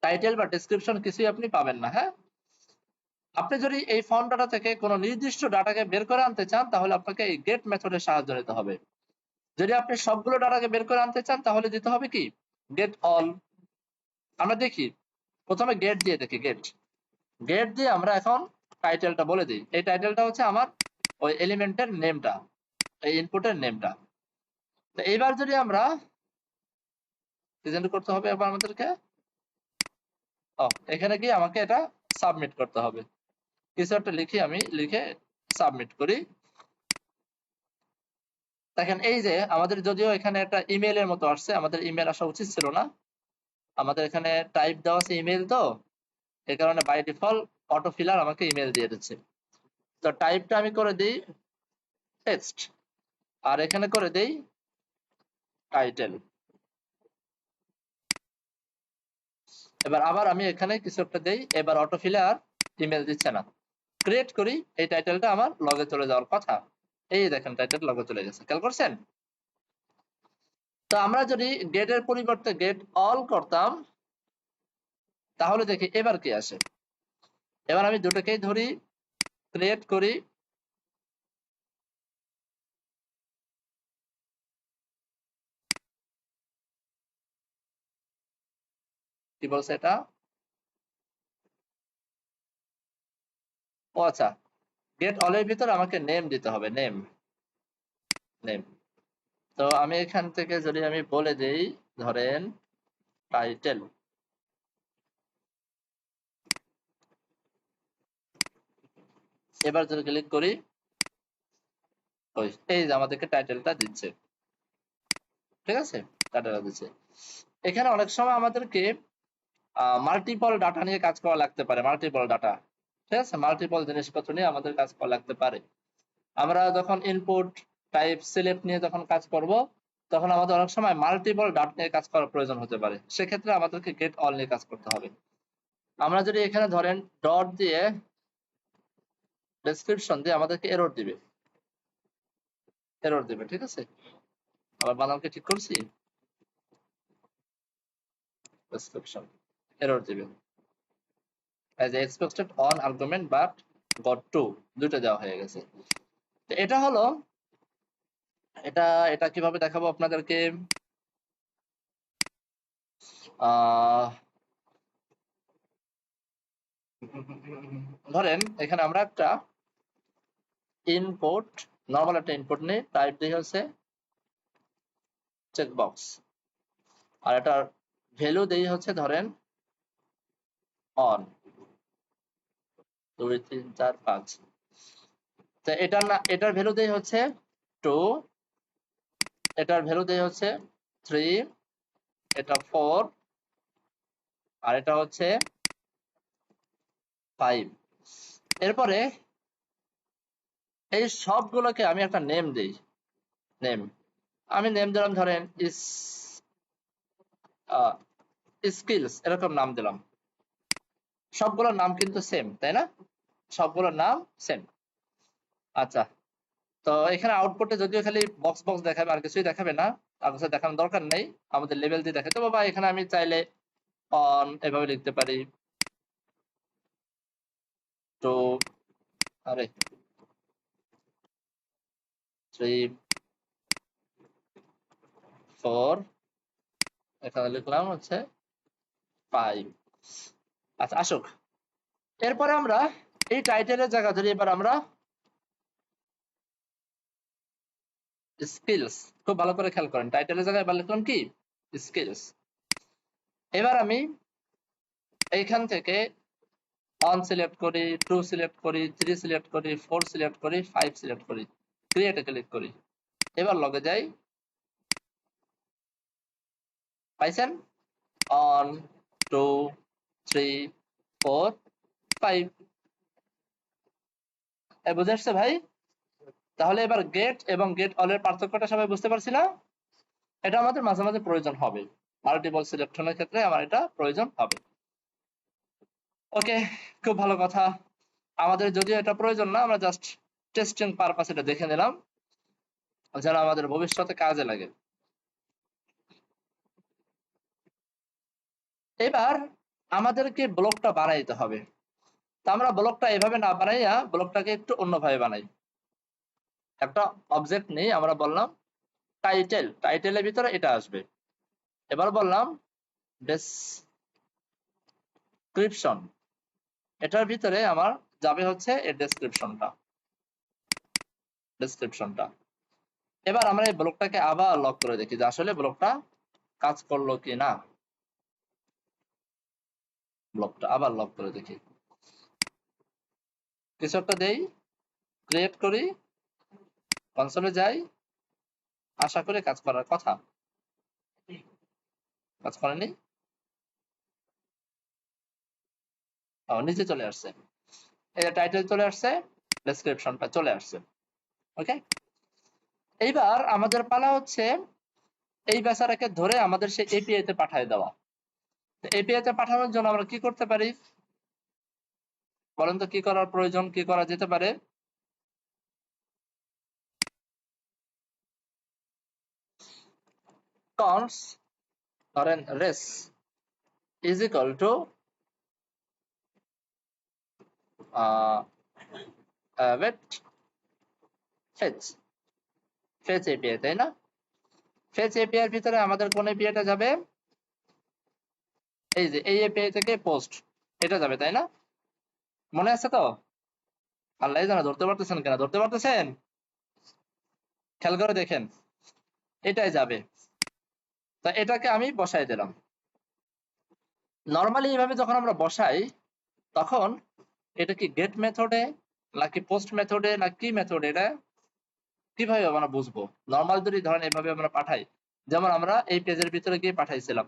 টাইটেল বা ডেসক্রিপশন কিছুই আপনি পাবেন না। হ্যাঁ, আপনি যদি এই ফর্ম ডাটা থেকে কোনো নির্দিষ্ট ডাটাকে বের করে আনতে চান, তাহলে আপনাকে এই গেট মেথডের সাহায্য নিতে হবে। যদি আপনি সবগুলো ডাটাকে বের করে আনতে চান, তাহলে দিতে হবে কি? Gate all. আমরা দেখি, প্রথমে গেট দিয়ে দেখি, গেট, গেট দিয়ে আমরা এখন টাইটেলটা বলে দিই। এই টাইটেলটা হচ্ছে আমার ওই এলিমেন্টের নেমটা, এই ইনপুটের নেমটা। তো এইবার যদি আমরা প্রেজেন্ট করতে হবে আবার আমাদেরকে, এখানে গিয়ে আমাকে এটা সাবমিট করতে হবে। কিছু একটা লিখি, আমি লিখে সাবমিট করি। দেখেন এই যে আমাদের যদিও এখানে একটা ইমেইলের মতো আসছে, আমাদের ইমেল আসা উচিত ছিল না, আমাদের এখানে টাইপ দেওয়া আছে ইমেল, তো এই কারণে বাই ডিফল্ট অটো ফিলার আমাকে ইমেল দিয়ে দিচ্ছে। তো টাইপটা আমি করে দিই টেক্সট, আর এখানে করে দেই টাইটেল। এবার আবার আমি এখানে কিছু একটা দেই, এবার অটোফিলে আর ইমেল দিচ্ছে না। ক্রিয়েট করি, এই টাইটেলটা আমার লগে চলে যাওয়ার কথা। এই দেখেন টাইটেল লগে চলে গেছে, খেয়াল করছেন? তো আমরা যদি গেটের পরিবর্তে গেট অল করতাম তাহলে দেখি এবার কি আসে। এবার আমি দুটোকেই ধরি, ক্রিয়েট করি, কি বলছে এটা? ও আচ্ছা, গেট অল এর ভিতর আমাকে নেম দিতে হবে, নেম। নেম, তো আমি এখান থেকে যদি আমি বলে দেই ধরেন টাইটেল, এবার যদি ক্লিক করি এই যে আমাদেরকে টাইটেলটা দিচ্ছে, ঠিক আছে? টাইটেলটা দিচ্ছে। এখানে অনেক সময় আমাদেরকে মাল্টিপল ডাটা নিয়ে কাজ করা লাগতে পারে, মাল্টিপল ডাটা, ঠিক আছে? মাল্টিপল জিনিসপত্র নিয়ে আমাদের কাজ করা লাগতে পারে। আমরা যখন ইনপুট টাইপ সিলেক্ট নিয়ে যখন কাজ করব তখন আমাদের অনেক সময় মাল্টিপল ডাটা নিয়ে কাজ করার প্রয়োজন হতে পারে, সেক্ষেত্রে আমাদেরকে গেট অল নিয়ে কাজ করতে হবে। আমরা যদি এখানে ধরেন ডট দিয়ে ডেসক্রিপশন দিয়ে আমাদেরকে এরর দিবে, এরর দিবে, ঠিক আছে? আবার বানানকে ঠিক করছি, ডেসক্রিপশন এরর দিবে as expected on argument but got to, দুটো দেওয়া হয়ে গেছে। তো এটা হলো, এটা এটা কিভাবে দেখাবো আপনাদেরকে? ধরেন এখানে আমরা একটা ইনপুট, নরমাল একটা ইনপুট নেই, টাইপ দিয়ে হচ্ছে চেকবক্স, আর এটার ভ্যালু দেই হচ্ছে ধরেন অন, 2 3 4 5। তো এটার না, এটার ভ্যালু দেই হচ্ছে 2, এটার ভ্যালু দেই হচ্ছে 3, এটা 4, আর এটা হচ্ছে 5। এরপরে এই সবগুলোকে আমি একটা নেম দেই, নেম। আমি নেম দিলাম ধরেন স্কিলস, এরকম নাম দিলাম। সবগুলোর নাম কিন্তু সেম, তাই না? সবগুলোর নাম সেম। আচ্ছা, তো এখানে আউটপুটে যদিও খালি বক্স বক্স দেখাবে, আর কিছুই দেখাবে না, আর কিছু দেখানোর দরকার নেই, আমাদের লেভেল দিয়ে দেখাতে হবে। বা এখানে আমি চাইলে অন এভাবে লিখতে পারি, টু, আরে 3 4, এখানে লিখলাম হচ্ছে 5। আচ্ছা আসুক, এরপরে আমরা এই টাইটেলের জায়গা ধরে এবার আমরা স্কিলস, খুব ভালো করে খেয়াল করেন, টাইটেলের জায়গায় এবার লিখলাম কি স্কিলস। এবার আমি এইখান থেকে 1 সিলেক্ট করি, 2 সিলেক্ট করি, 3 সিলেক্ট করি, 4 সিলেক্ট করি, 5 সিলেক্ট করি, ক্রিয়েটে ক্লিক করি, এবার লগে যাই, পাইছেন? 1 2 3 4 5। বুঝে আসছে ভাই? তাহলে এবার গেট এবং গেট অল এর পার্থক্যটা সবাই বুঝতে পারছি না? এটা আমাদের মাঝে মাঝে প্রয়োজন হবে, মাল্টিপল সিলেকশনের ক্ষেত্রে আমার এটা প্রয়োজন হবে। ওকে, খুব ভালো কথা। আমাদের যদিও এটা প্রয়োজন না, আমরা জাস্ট টেস্টিং পারপাস এটা দেখে নিলাম, যেন আমাদের ভবিষ্যতে কাজে লাগে। এবার আমাদেরকে ব্লকটা বানাইতে হবে। তো আমরা ব্লকটা এভাবে না বানাইয়া ব্লকটাকে একটু অন্যভাবে বানাই। একটা অবজেক্ট নেই, আমরা বললাম টাইটেল, টাইটেলের ভিতরে এটা আসবে। এবার বললাম ডেসক্রিপশন, এটার ভিতরে আমার যাবে হচ্ছে এই ডেসক্রিপশনটা, ডেসক্রিপশনটা। এবার আমরা এই ব্লকটাকে আবার লক করে দেখি যে আসলে ব্লকটা কাজ করলো কি না। ব্লকটা আবার লক করে দেখি, কিছু একটা দেই, ক্রিয়েট করি, কনসোলে যাই, আশা করি কাজ করার কথা। কাজ করেনি, নিচে চলে আসছে, এই টাইটেল চলে আসছে, ডেসক্রিপশনটা চলে আসছে। ওকে, এইবার আমাদের পালা হচ্ছে এই বেচারাকে ধরে আমাদের সেই এপিআই তে পাঠিয়ে দেওয়া। এপিআই তে পাঠানোর জন্য আমরা কি করতে পারি বলেন তো? কি করার প্রয়োজন, কি করা যেতে পারে? কনস ধরেন res is equal to await fetch fetch API, তাই না? ফেচ এপিআই এর ভিতরে আমাদের কোন এপিআইটা যাবে? এই যে এই এপিআই থেকে পোস্ট এটা যাবে, তাই না? মনে আছে তো? আল্লাহ জানা ধরতে পারতেছেন কিনা, ধরতে পারতেছেন? খেয়াল করে দেখেন, এটাই যাবে। তা এটাকে আমি বসাই দিলাম। নরমালি এইভাবে যখন আমরা বসাই তখন এটা কি গেট মেথডে নাকি পোস্ট মেথডে না কি মেথডে, এটা কিভাবে আমরা বুঝবো? নরমাল যদি ধরেন এভাবে আমরা পাঠাই, যেমন আমরা এই পেজের ভিতরে গিয়ে পাঠাইছিলাম,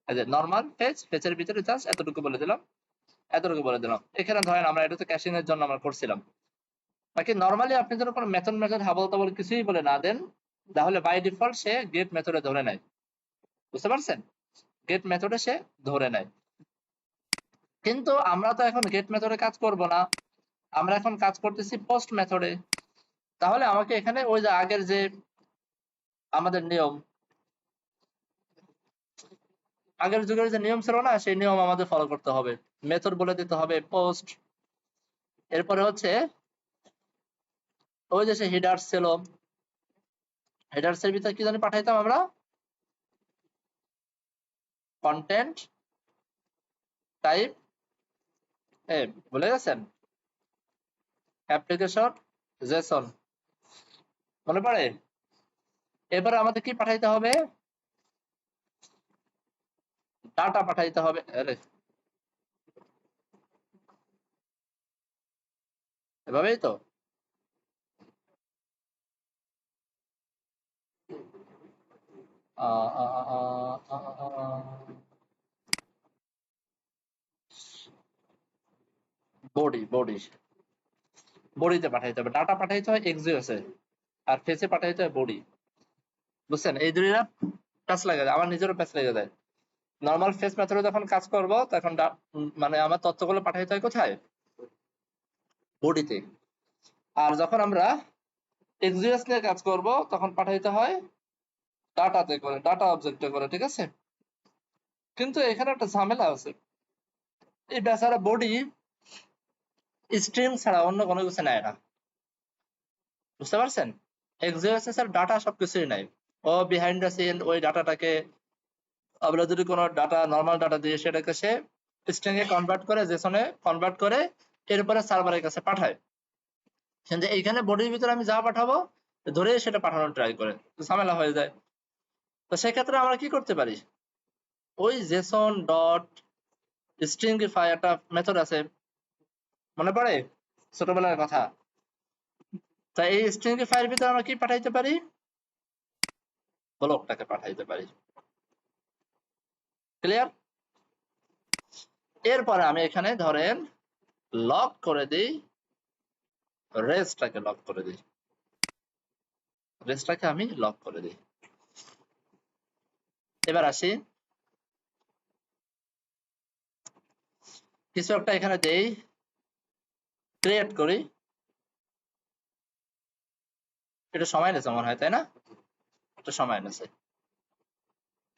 এই যে নরমাল পেজ, পেজের ভিতরে জাস্ট এতটুকু বলে দিলাম, এতটুকু বলে দিলাম। এখানে ধরেন আমরা এটা তো ক্যাশিং এর জন্য আমরা করছিলাম। বাকি নরমালি আপনি যদি কোনো মেথড হাবল তাবল কিছুই বলে না দেন, তাহলে বাই ডিফল্ট সে গেট মেথডে ধরে নেয়। বুঝতে পারছেন? গেট মেথডে সে ধরে নেয়। কিন্তু আমরা তো এখন গেট মেথডে কাজ করব না, আমরা এখন কাজ করতেছি পোস্ট মেথডে। তাহলে আমাকে এখানে ওই যে আগের যে আমাদের নিয়ম, আগের যুগের যে নিয়ম ছিল না, সেই নিয়ম আমাদের ফলো করতে হবে। মেথড বলে দিতে হবে পোস্ট, এরপরে হচ্ছে ওই যে সে হেডার্স ছিল, হেডার্স এর ভিতরে কি জানি পাঠাইতাম আমরা? কন্টেন্ট টাইপ ভুলে গেছেন? অ্যাপ্লিকেশন জেসন, মনে পড়ে? এবার আমাদের কি পাঠাইতে হবে? ডাটা পাঠাইতে হবে। আরে এভাবেই তো। বডি বডি বডিতে পাঠাইতে হবে, ডাটা পাঠাইতে হয় এক্সিওস এ, আর ফেসে পাঠাইতে হয় বডি। বুঝছেন? এই দুইটা প্যাচ লাগে যায়, আমার নিজেরও প্যাচ লেগে যায়। নরমাল ফেস মেথডে যখন কাজ করব তখন মানে আমার তথ্যগুলো পাঠাইতে হয় কোথায়? বডিতে। আর যখন আমরা এক্সিওস নিয়ে কাজ করব তখন পাঠাইতে হয় ডাটাতে করে, ডাটা অবজেক্টে করে, ঠিক আছে? কিন্তু এখানে একটা ঝামেলা আছে, এই বেচারা বডি স্ট্রিং ছাড়া অন্য কোনো কিছু নেয় না। বুঝতে পারছেন? এক্সিওএসএস এর ডাটা সবকিছুই নাই, ও বিহাইন্ড দ্য সিন ওই ডাটাটাকে আমরা যদি কোনো ডাটা নরমাল ডাটা দিয়ে সেটাকে সে স্ট্রিং এ কনভার্ট করে, জেসনে কনভার্ট করে, এরপরে সার্ভারের কাছে পাঠায়। কিন্তু এইখানে বডির ভিতরে আমি যা পাঠাবো ধরে সেটা পাঠানোর ট্রাই করে, তো ঝামেলা হয়ে যায়। তো সেক্ষেত্রে আমরা কি করতে পারি? ওই জেসন ডট স্ট্রিংফাই একটা মেথড আছে, মনে পড়ে ছোটবেলার কথা? তাই এই স্ট্রিংফাই এর ভিতরে আমরা কি পাঠাইতে পারি? ব্লকটাকে পাঠাইতে পারি। ক্লিয়ার? এরপরে আমি এখানে ধরেন লক করে দিই, রেসটাকে লক করে দিই, রেসটাকে আমি লক করে দিই। এবার আসি, কিছু একটা এখানে দেই, ক্রিয়েট করি। এটা সময় নেছে মনে হয়, তাই না? এটা সময় নেছে।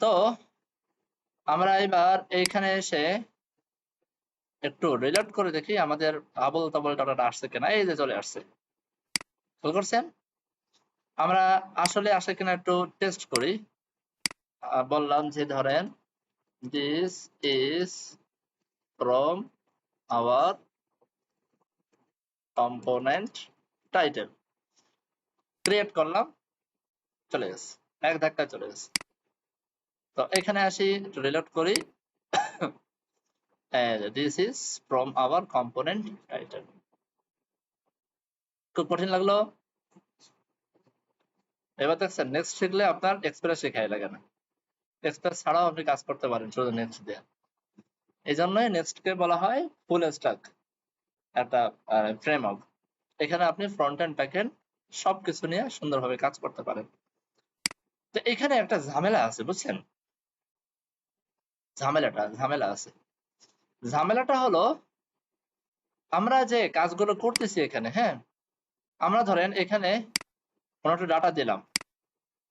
তো আমরা এবার এইখানে এসে একটু রিলোড করে দেখি আমাদের আবল তাবল ডাটাটা আসছে কিনা। এই যে চলে আসছে, খেয়াল করছেন? আমরা আসলে আসে কিনা একটু টেস্ট করি। বললাম যে ধরেন this is from our component title, create করলাম, চলে গেছে, এক ধাক্কায় চলে গেছে। তো এখানে আসি, একটু রিলোড করি, this is from our component title. খুব কঠিন লাগলো? এবার দেখছেন নেক্সট শিখলে আপনার এক্সপ্রেস শেখাই লাগে না, এক্সপ্রেস ছাড়াও আপনি কাজ করতে পারেন শুধু নেক্সট দিয়ে। এই জন্যই নেক্সট কে বলা হয় ফুল স্ট্যাক একটা ফ্রেমওয়ার্ক। এখানে আপনি ফ্রন্ট এন্ড ব্যাক এন্ড সবকিছু নিয়ে সুন্দরভাবে কাজ করতে পারেন। তো এখানে একটা ঝামেলা আছে, বুঝছেন? ঝামেলা আছে। ঝামেলাটা হলো আমরা যে কাজগুলো করতেছি এখানে, হ্যাঁ, আমরা ধরেন এখানে কোনো একটা ডাটা দিলাম,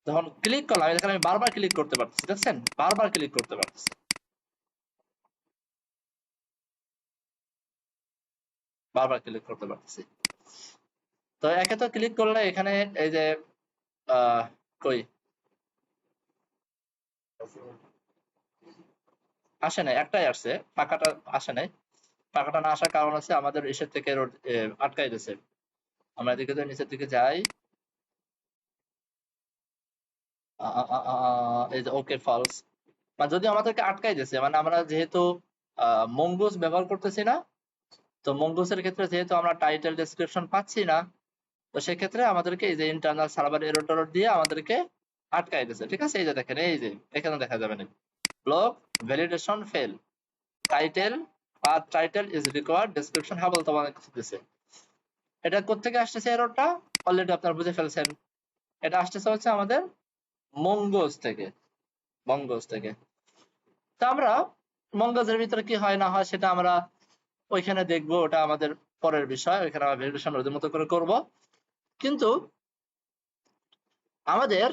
যখন ক্লিক করলাম এখানে আমি বারবার ক্লিক করতে পারতেছি, দেখছেন? বারবার ক্লিক করতে পারতেছি, বারবার ক্লিক করতে পারতেছি। তো একে তো ক্লিক করলে এখানে এই যে আহ কই আসে নাই, একটাই আসছে, ফাঁকাটা আসে নাই। ফাঁকাটা না আসার কারণ আছে আমাদের ইসের থেকে আটকাই দিয়েছে। আমরা এদিকে তো নিচের দিকে যাই, এই যে ওকে ফলস, মানে যদি আমাদেরকে আটকাই দিয়েছে, মানে আমরা যেহেতু মঙ্গুস ব্যবহার করতেছি না, তো মঙ্গুসের ক্ষেত্রে যেহেতু আমরা টাইটেল ডেসক্রিপশন পাচ্ছি না, তো সেক্ষেত্রে আমাদেরকে এই যে ইন্টারনাল সার্ভার এরর টেরর দিয়ে আমাদেরকে আটকাই দিয়েছে। ঠিক আছে, এই যে দেখেন, এই যে এখানে দেখা যাবে না, block validation fail, title path title is required, description Hubble তোমাদের কিছু দিছে। এটা কোত্থেকে আসতেছে এররটা? অলরেডি আপনারা বুঝে ফেলছেন, এটা আসতেছে হচ্ছে আমাদের মঙ্গোজ থেকে, মঙ্গোজ থেকে। তো আমরা মঙ্গোজের ভিতরে কি হয় না হয় সেটা আমরা ওইখানে দেখবো, ওটা আমাদের পরের বিষয়, ওইখানে আমরা ভ্যালিডেশন ওদের মতো করে করব। কিন্তু আমাদের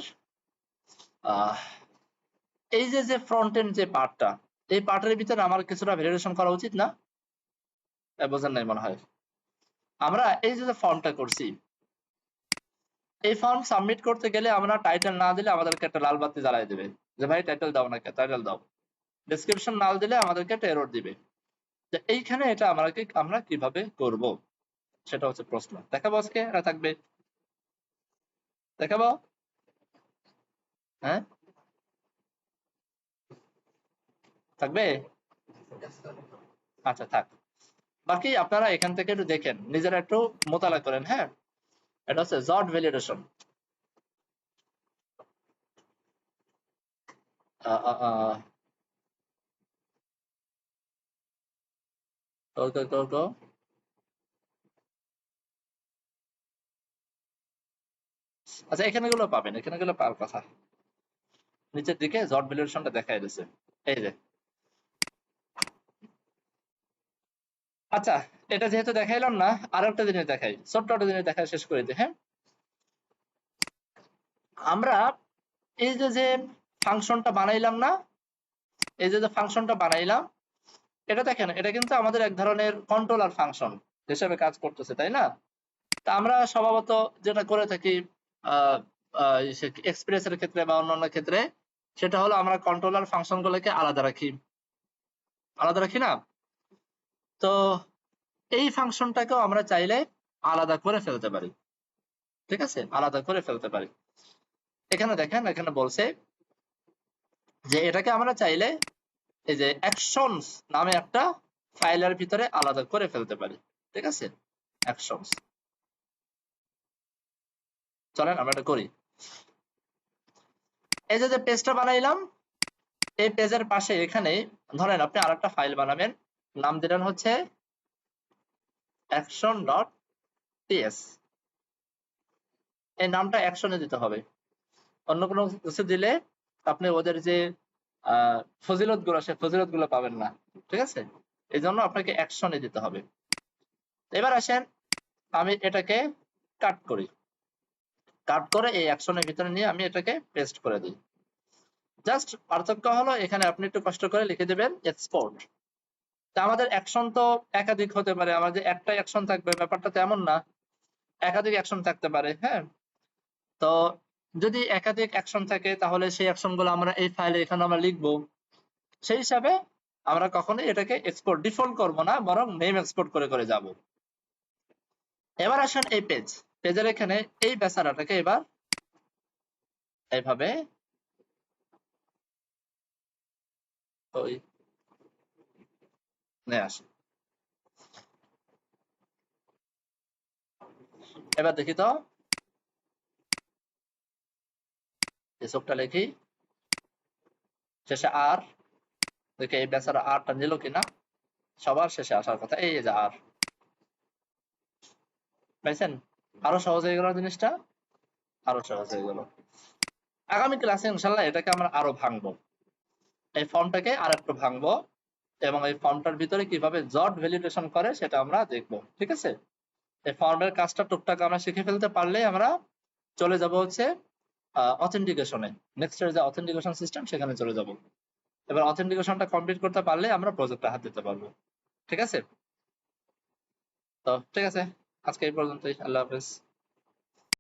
এই যে যে ফ্রন্ট এন্ড যে পার্টটা, এই পার্টের ভিতরে আমার কিছুটা ভ্যালিডেশন করা উচিত না? বোঝেন নাই মনে হয়। আমরা এই যে ফর্মটা করছি, এই ফর্ম সাবমিট করতে গেলে আমরা টাইটেল না দিলে আমাদেরকে একটা লাল বাতি জ্বালাই দেবে যে ভাই টাইটেল দাও না, টাইটেল দাও। ডেসক্রিপশন না দিলে আমাদেরকে একটা এরর দিবে। তো এইখানে এটা আমরা কিভাবে করব সেটা হচ্ছে প্রশ্ন। দেখাবো আজকে, এটা থাকবে, দেখাবো। হ্যাঁ, থাকবে। আচ্ছা থাক, বাকি আপনারা এখান থেকে একটু দেখেন, নিজেরা একটু মোতালা করেন। হ্যাঁ, এটা হচ্ছে জট ভ্যালিডেশন। আচ্ছা, এখানে গুলো পাবেন, এখানে গুলো পাওয়ার কথা। নিচের দিকে জট ভ্যালিডেশনটা দেখাই দিয়েছে, এই যে। আচ্ছা, এটা যেহেতু দেখাইলাম না, আর একটা জিনিস দেখাই, ছোট্ট একটা জিনিস দেখাই শেষ করে দিই। হ্যাঁ, আমরা এই যে যে ফাংশনটা বানাইলাম না, এই যে যে ফাংশনটা বানাইলাম, এটা দেখেন, এটা কিন্তু আমাদের এক ধরনের কন্ট্রোলার ফাংশন হিসেবে কাজ করতেছে, তাই না? তা আমরা স্বভাবত যেটা করে থাকি এক্সপ্রেস এর ক্ষেত্রে বা অন্যান্য ক্ষেত্রে, সেটা হলো আমরা কন্ট্রোলার ফাংশন গুলোকে আলাদা রাখি, আলাদা রাখি না? তো এই ফাংশনটাকেও আমরা চাইলে আলাদা করে ফেলতে পারি। ঠিক আছে, আলাদা করে ফেলতে পারি। এখানে দেখেন, এখানে বলছে যে এটাকে আমরা চাইলে এই যে অ্যাকশনস নামে একটা ফাইলের ভিতরে আলাদা করে ফেলতে পারি। ঠিক আছে, অ্যাকশনস। চলেন আমরা এটা করি। এই যে পেজটা বানাইলাম, এই পেজের পাশে এখানে ধরেন আপনি আরেকটা ফাইল বানাবেন, নাম দিলেন হচ্ছে action.ts। এই নামটা অ্যাকশনে দিতে হবে, অন্য কোনো কিছু দিলে আপনি ওদের যে ফজিলত গুলো, সে ফজিলত গুলো পাবেন না। ঠিক আছে, এই জন্য আপনাকে অ্যাকশনে দিতে হবে। এবার আসেন, আমি এটাকে কাট করি, কাট করে এই অ্যাকশনের ভিতরে নিয়ে আমি এটাকে পেস্ট করে দিই। জাস্ট পার্থক্য হলো এখানে আপনি একটু কষ্ট করে লিখে দেবেন এক্সপোর্ট। তা আমাদের অ্যাকশন তো একাধিক হতে পারে, আমাদের একটাই অ্যাকশন থাকবে ব্যাপারটা তেমন না, একাধিক অ্যাকশন থাকতে পারে। হ্যাঁ, তো যদি একাধিক অ্যাকশন থাকে তাহলে সেই অ্যাকশন গুলো আমরা এই ফাইলে এখানে আমরা লিখবো। সেই হিসাবে আমরা কখনোই এটাকে এক্সপোর্ট ডিফল্ট করব না, বরং নেম এক্সপোর্ট করে করে যাব। এবার আসেন এই পেজের এখানে এই বেচারাটাকে এবার এইভাবে ওই নিয়ে আসি। এবার দেখি তো, এসবটা লিখি, শেষে আর, দেখি এই বেচারা আরটা নিল কিনা। সবার শেষে আসার কথা, এই যে আর, পাইছেন? আরো সহজ হয়ে গেল জিনিসটা, আরো সহজ হয়ে গেল। আগামী ক্লাসে ইনশাল্লাহ এটাকে আমরা আরো ভাঙবো, এই ফর্মটাকে আর একটু ভাঙবো এবং এই ফর্মটার ভিতরে কিভাবে জট ভ্যালিডেশন করে সেটা আমরা দেখবো। ঠিক আছে, এই ফর্মের কাজটা টুকটাক আমরা শিখে ফেলতে পারলেই আমরা চলে যাব হচ্ছে অথেন্টিকেশনে, নেক্সট এর যে অথেন্টিকেশন সিস্টেম সেখানে চলে যাব। এবার অথেন্টিকেশনটা কমপ্লিট করতে পারলে আমরা প্রজেক্টটা হাত দিতে পারবো। ঠিক আছে, তো ঠিক আছে, আজকে এই পর্যন্তই। আল্লাহ হাফেজ।